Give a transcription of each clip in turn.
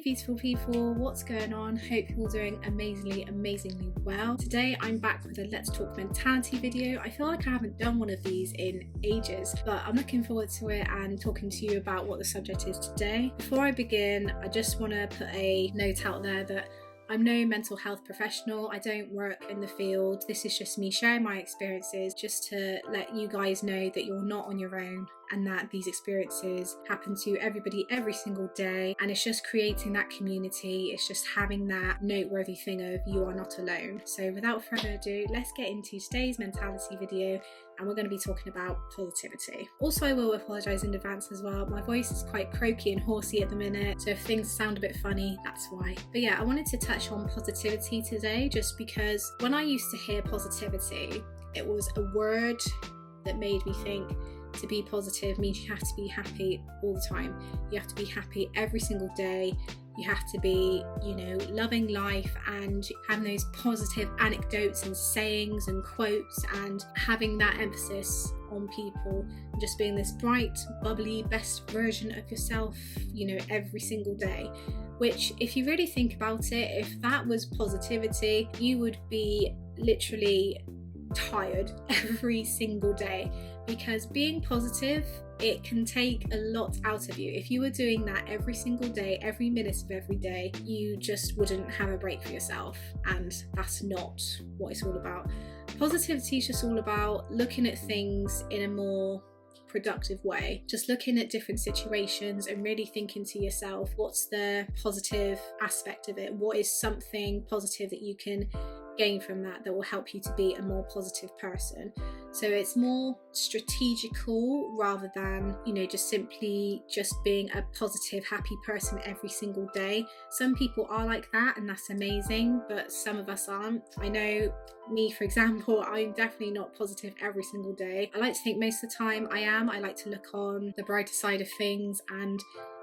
Hey beautiful people, what's going on? Hope you're all doing amazingly well. Today I'm back with a Let's Talk Mentality video. I feel like I haven't done one of these in ages, but I'm looking forward to it and talking to you about what the subject is today. Before I begin, I just want to put a note out there that I'm no mental health professional. I don't work in the field. This is just me sharing my experiences just to let you guys know that you're not on your own and that these experiences happen to everybody every single day. And it's just creating that community. It's just having that noteworthy thing of you are not alone. So without further ado, let's get into today's mentality video. And we're going to be talking about positivity. Also, I will apologise in advance as well. My voice is quite croaky and horsey at the minute, so if things sound a bit funny, that's why. But yeah, I wanted to touch on positivity today just because when I used to hear positivity, it was a word that made me think to be positive means you have to be happy all the time. You have to be happy every single day. You have to be, loving life and having those positive anecdotes and sayings and quotes and having that emphasis on people and just being this bright, bubbly, best version of yourself, every single day. Which, if you really think about it, if that was positivity, you would be literally tired every single day, because being positive, it can take a lot out of you. If you were doing that every single day, every minute of every day, you just wouldn't have a break for yourself, and that's not what it's all about. Positivity is just all about looking at things in a more productive way, just looking at different situations and really thinking to yourself, what's the positive aspect of it? What is something positive that you can gain from that will help you to be a more positive person? So it's more strategical rather than, just simply just being a positive, happy person every single day. Some people are like that and that's amazing, but some of us aren't. I know me, for example, I'm definitely not positive every single day. I like to think most of the time I am. I like to look on the brighter side of things, and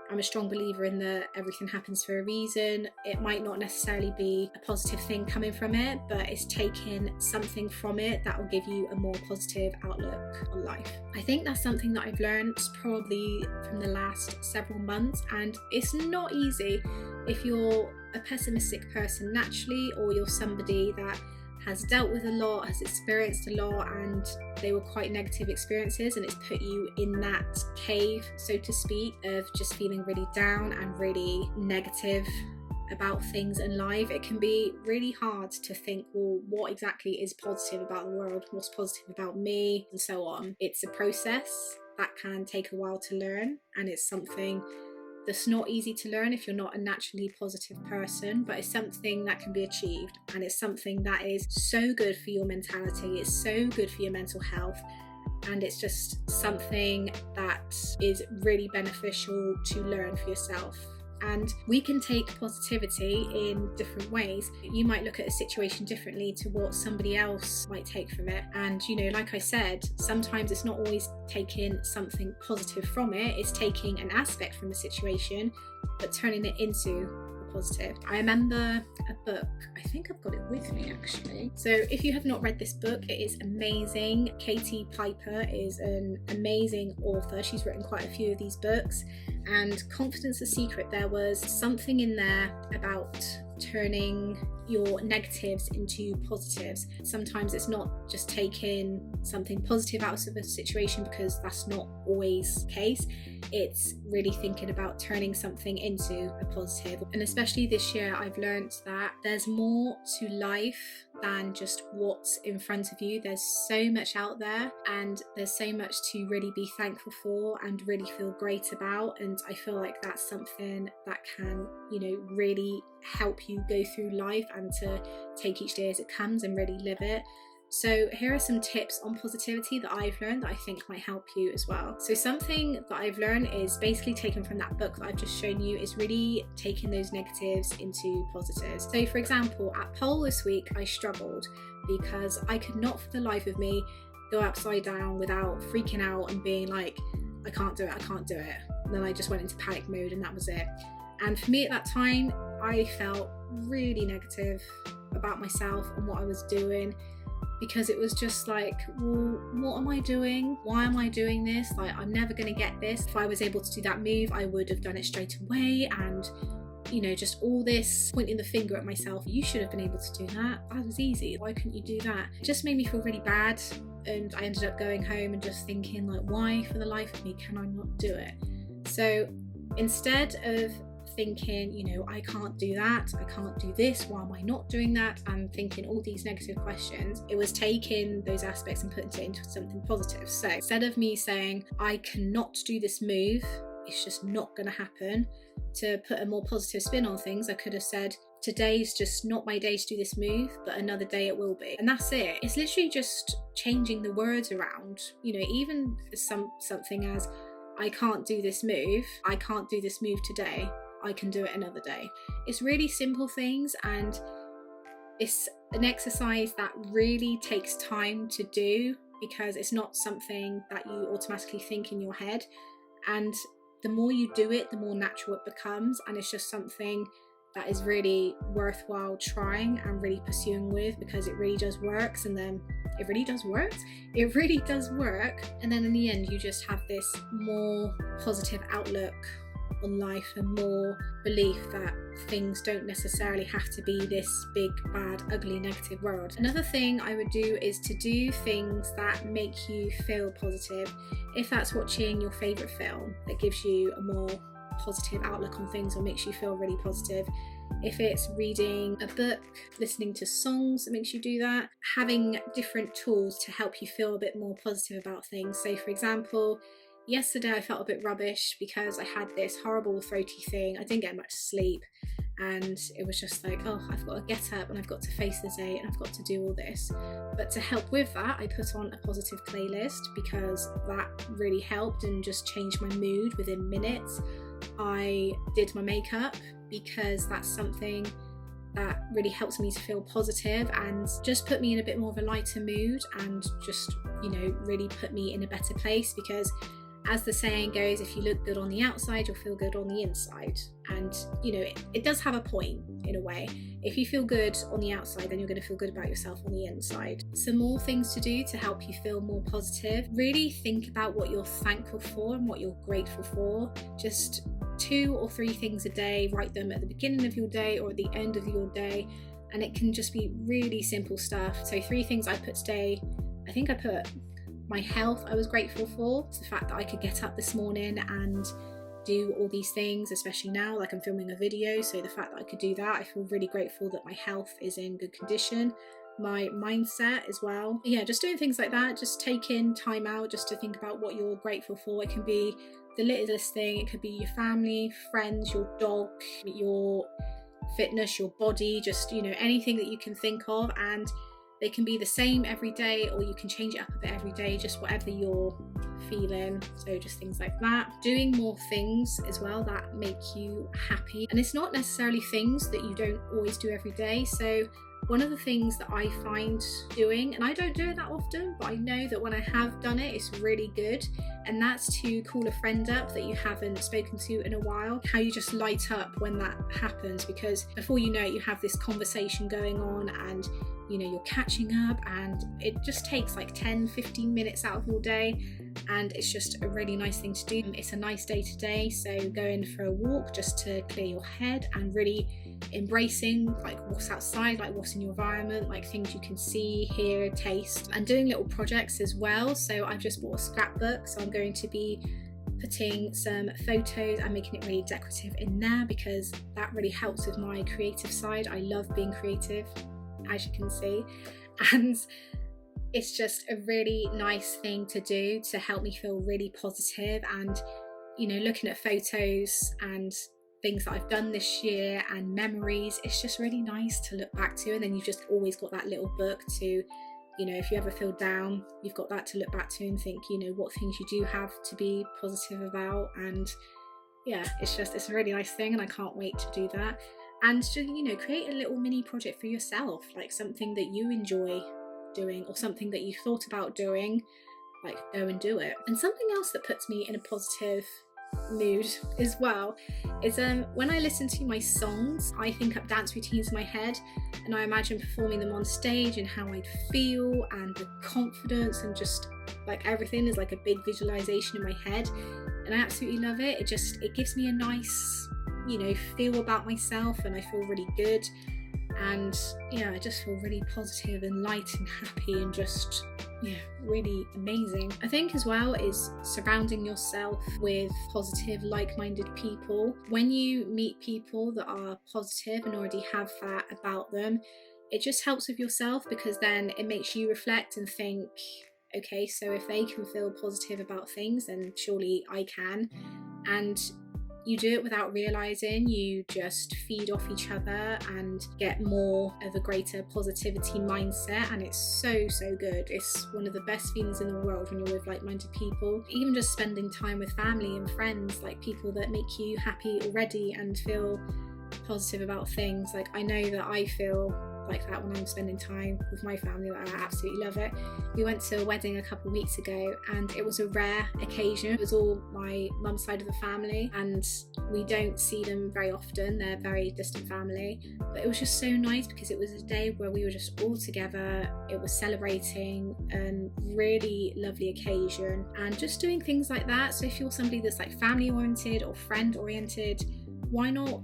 I'm a strong believer in that everything happens for a reason. It might not necessarily be a positive thing coming from it, but it's taking something from it that will give you a more positive outlook on life. I think that's something that I've learned probably from the last several months, and it's not easy if you're a pessimistic person naturally, or you're somebody that has dealt with a lot, has experienced a lot, and they were quite negative experiences, and it's put you in that cave, so to speak, of just feeling really down and really negative about things in life. It can be really hard to think, well, what exactly is positive about the world? What's positive about me? And so on. It's a process that can take a while to learn, and it's something that's not easy to learn if you're not a naturally positive person, but it's something that can be achieved, and it's something that is so good for your mentality, it's so good for your mental health, and it's just something that is really beneficial to learn for yourself. And we can take positivity in different ways. You might look at a situation differently to what somebody else might take from it. And, like I said, sometimes it's not always taking something positive from it. It's taking an aspect from the situation, but turning it into a positive. I remember a book, I think I've got it with me actually. So if you have not read this book, it is amazing. Katie Piper is an amazing author. She's written quite a few of these books. And Confidence the Secret, there was something in there about turning your negatives into positives. Sometimes it's not just taking something positive out of a situation, because that's not always the case. It's really thinking about turning something into a positive. And especially this year, I've learned that there's more to life than just what's in front of you. There's so much out there, and there's so much to really be thankful for and really feel great about. And I feel like that's something that can, really help you go through life and to take each day as it comes and really live it. So here are some tips on positivity that I've learned that I think might help you as well. So something that I've learned is basically taken from that book that I've just shown you, is really taking those negatives into positives. So for example, at pole this week, I struggled because I could not for the life of me go upside down without freaking out and being like, I can't do it. And then I just went into panic mode, and that was it. And for me at that time, I felt really negative about myself and what I was doing, because it was just like, well, what am I doing? Why am I doing this? Like, I'm never going to get this. If I was able to do that move, I would have done it straight away, and you know, just all this pointing the finger at myself. You should have been able to do that. That was easy. Why couldn't you do that? It just made me feel really bad. And I ended up going home and just thinking, like, why for the life of me can I not do it? So instead of thinking, you know, I can't do that, I can't do this, why am I not doing that, and thinking all these negative questions, it was taking those aspects and putting it into something positive. So instead of me saying, I cannot do this move, it's just not going to happen, to put a more positive spin on things, I could have said, today's just not my day to do this move, but another day it will be. And that's it. It's literally just changing the words around, you know, even something as, I can't do this move, I can't do this move today, I can do it another day. It's really simple things, and it's an exercise that really takes time to do, because it's not something that you automatically think in your head. And the more you do it, the more natural it becomes, and it's just something that is really worthwhile trying and really pursuing with, because it really does work. And then it really does work. And then in the end, you just have this more positive outlook on life and more belief that things don't necessarily have to be this big, bad, ugly, negative world. Another thing I would do is to do things that make you feel positive. If that's watching your favourite film that gives you a more positive outlook on things or makes you feel really positive, if it's reading a book, listening to songs that makes you do that, having different tools to help you feel a bit more positive about things. So for example, yesterday I felt a bit rubbish because I had this horrible throaty thing. I didn't get much sleep, and it was just like, oh, I've got to get up and I've got to face the day and I've got to do all this. But to help with that, I put on a positive playlist, because that really helped and just changed my mood within minutes. I did my makeup, because that's something that really helps me to feel positive and just put me in a bit more of a lighter mood, and just, you know, really put me in a better place, because as the saying goes, if you look good on the outside, you'll feel good on the inside. And, you know, it does have a point in a way. If you feel good on the outside, then you're going to feel good about yourself on the inside. Some more things to do to help you feel more positive. Really think about what you're thankful for and what you're grateful for. Just 2 or 3 things a day. Write them at the beginning of your day or at the end of your day. And it can just be really simple stuff. So 3 things I put today. I think I put my health I was grateful for. It's the fact that I could get up this morning and do all these things, especially now, like I'm filming a video. So the fact that I could do that, I feel really grateful that my health is in good condition. My mindset as well. Yeah, just doing things like that, just taking time out just to think about what you're grateful for. It can be the littlest thing. It could be your family, friends, your dog, your fitness, your body, just, you know, anything that you can think of. And they can be the same every day, or you can change it up a bit every day, just whatever you're feeling. So just things like that. Doing more things as well that make you happy. And it's not necessarily things that you don't always do every day. So one of the things that I find doing, and I don't do it that often, but I know that when I have done it, it's really good. And that's to call a friend up that you haven't spoken to in a while. How you just light up when that happens, because before you know it, you have this conversation going on, and you know, you're catching up, and it just takes like 10-15 minutes out of your day, and it's just a really nice thing to do. It's a nice day today, so going for a walk just to clear your head and really embracing like what's outside, like what's in your environment, like things you can see, hear, taste, and doing little projects as well. So I've just bought a scrapbook, so I'm going to be putting some photos and making it really decorative in there, because that really helps with my creative side. I love being creative, as you can see, and it's just a really nice thing to do to help me feel really positive. And, you know, looking at photos and things that I've done this year and memories, it's just really nice to look back to. And then you've just always got that little book to, you know, if you ever feel down, you've got that to look back to and think, you know, what things you do have to be positive about. And yeah, it's a really nice thing, and I can't wait to do that. And to, you know, create a little mini project for yourself, like something that you enjoy doing or something that you thought about doing, like go and do it. And something else that puts me in a positive mood as well is when I listen to my songs, I think up dance routines in my head, and I imagine performing them on stage and how I'd feel, and the confidence, and just like everything is like a big visualization in my head, and I absolutely love it. It gives me a nice feel about myself, and I feel really good. And yeah, I just feel really positive and light and happy and just really amazing. I think as well is surrounding yourself with positive, like-minded people. When you meet people that are positive and already have that about them, it just helps with yourself, because then it makes you reflect and think, okay, so if they can feel positive about things, then surely I can. And you do it without realizing. You just feed off each other and get more of a greater positivity mindset, and it's so good. It's one of the best feelings in the world when you're with like-minded people. Even just spending time with family and friends, like people that make you happy already and feel positive about things. Like, I know that I feel like that when I'm spending time with my family. I absolutely love it. We went to a wedding a couple of weeks ago, and it was a rare occasion. It was all my mum's side of the family, and we don't see them very often. They're very distant family, but it was just so nice because it was a day where we were just all together. It was celebrating a really lovely occasion, and just doing things like that. So if you're somebody that's like family oriented or friend oriented, why not,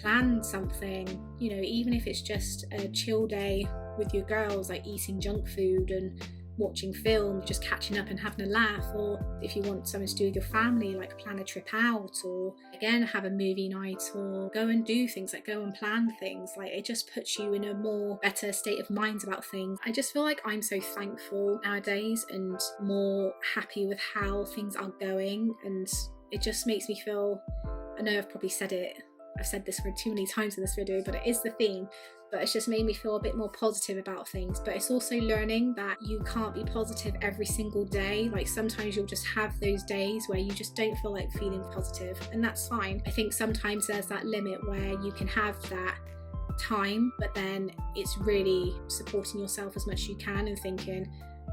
plan something, even if it's just a chill day with your girls, like eating junk food and watching film, just catching up and having a laugh. Or if you want something to do with your family, like plan a trip out, or again have a movie night, or go and do things, like go and plan things. Like, it just puts you in a more better state of mind about things. I just feel like I'm so thankful nowadays and more happy with how things are going, and it just makes me feel, I know I've probably said it, I've said this for too many times in this video, but it is the theme, but it's just made me feel a bit more positive about things. But it's also learning that you can't be positive every single day. Like, sometimes you'll just have those days where you just don't feel like feeling positive, and that's fine. I think sometimes there's that limit where you can have that time, but then it's really supporting yourself as much as you can and thinking,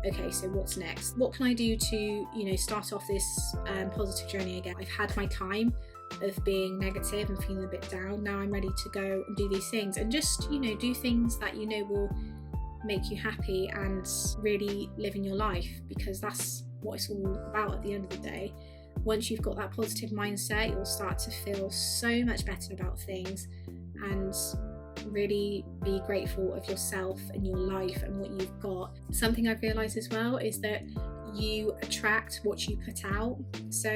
okay, so what's next? What can I do to, start off this positive journey again? I've had my time of being negative and feeling a bit down. Now I'm ready to go and do these things, and just, do things that will make you happy and really living your life, because that's what it's all about at the end of the day. Once you've got that positive mindset, you'll start to feel so much better about things and really be grateful of yourself and your life and what you've got. Something I've realized as well is that you attract what you put out. So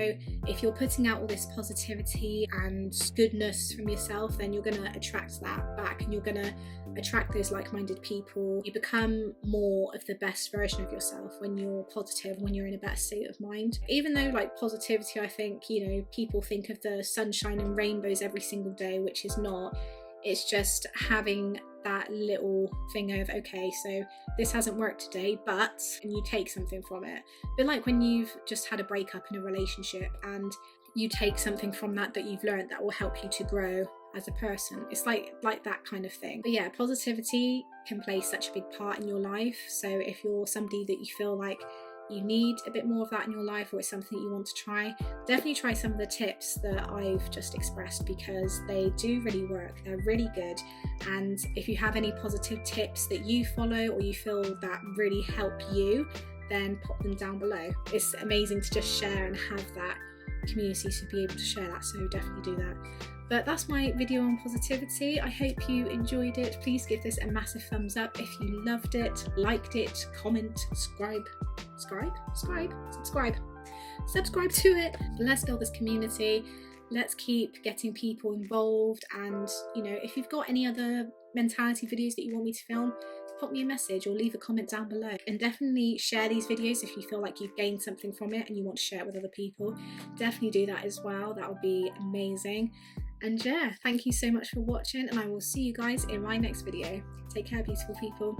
if you're putting out all this positivity and goodness from yourself, then you're going to attract that back, and you're going to attract those like-minded people. You become more of the best version of yourself when you're positive, when you're in a better state of mind. Even though, like, positivity, I think, people think of the sunshine and rainbows every single day, which is not. It's just having that little thing of, okay, so this hasn't worked today, but, and you take something from it. But like when you've just had a breakup in a relationship and you take something from that you've learned that will help you to grow as a person. It's like that kind of thing. But yeah, positivity can play such a big part in your life. So if you're somebody that you feel like you need a bit more of that in your life, or it's something that you want to try, definitely try some of the tips that I've just expressed, because they do really work. They're really good. And if you have any positive tips that you follow or you feel that really help you, then pop them down below. It's amazing to just share and have that community to be able to share that, so definitely do that. But that's my video on positivity. I hope you enjoyed it. Please give this a massive thumbs up if you loved it, liked it, comment, subscribe to it. Let's build this community. Let's keep getting people involved. And if you've got any other mentality videos that you want me to film, pop me a message or leave a comment down below. And definitely share these videos if you feel like you've gained something from it and you want to share it with other people. Definitely do that as well. That would be amazing. And yeah, thank you so much for watching, and I will see you guys in my next video. Take care, beautiful people.